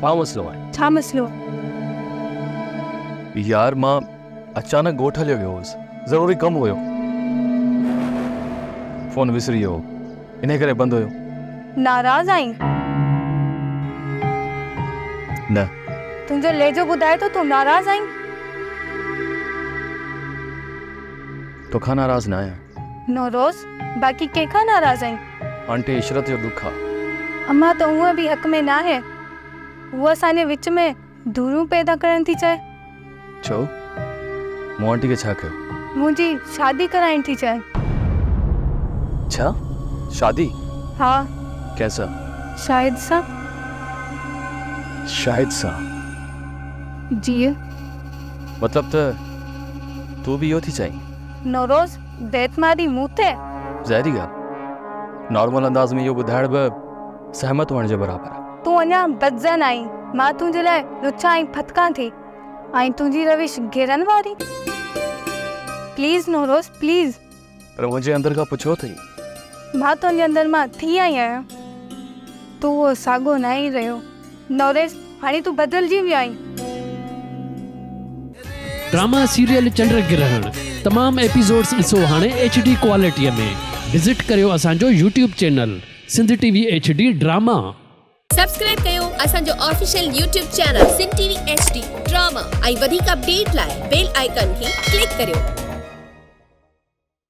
छा मसलो आहे? छा मसलो? यार मां अचानक ॻोठ हलियो वियो हुउसि, ज़रूरी कमु हुयो। फोन विसरी वियो, इन करे बंदि हुयो। नाराज़ आहीं? न, तुंहिंजो लहजो ॿुधाए थो तूं नाराज़ आहीं। तोखां नाराज़ न आहियां। नौरोज़, बाक़ी कंहिंखां नाराज़ आहीं? आंटी इशरत जो दुख आहे। अम्मा त उहा बि हक़ में न आहे। उहा असांजे विच में दूरियूं पैदा करण थी चाहे। छो? मूं आंटी खे छा कयो? मुंहिंजी शादी कराइण थी चाहे। छा? शादी? हा, कैसा? शायद सां। शायद सां? जीअं मतलब त तू भी इहो थी चाहीं? नौरोज़, बेतमादी मूं ते? ज़ाहिरी ॻाल्हि, नॉर्मल अंदाज़ में इहो ॿुधाइण बि सहमत हुअण जे बराबरि आहे। तूं अञा बदज़न आहीं। मां तुंहिंजे लाइ लुचा ऐं फतकां थी ऐं तुंहिंजी रविश घेरनि वारी। Please Nauroz, please. पर मुंहिंजे अंदर खां पुछो अथई। मां तुंहिंजे अंदर मां थी आई आहियां। तूं उहो साॻो न ई रहियो। नौरेज़, हाणे तूं बदिलजी वियो आहीं। ड्रामा सीरियल चंड ग्रहण तमाम एपिसोड्स ॾिसो हाणे HD क्वालिटीअ में। विज़िट करियो असांजो YouTube channel Sindh TV HD drama. Subscribe कयो असांजो official YouTube channel Sindh TV HD drama ऐं वधीक अपडेट लाइ बेल आइकन खे क्लिक करियो।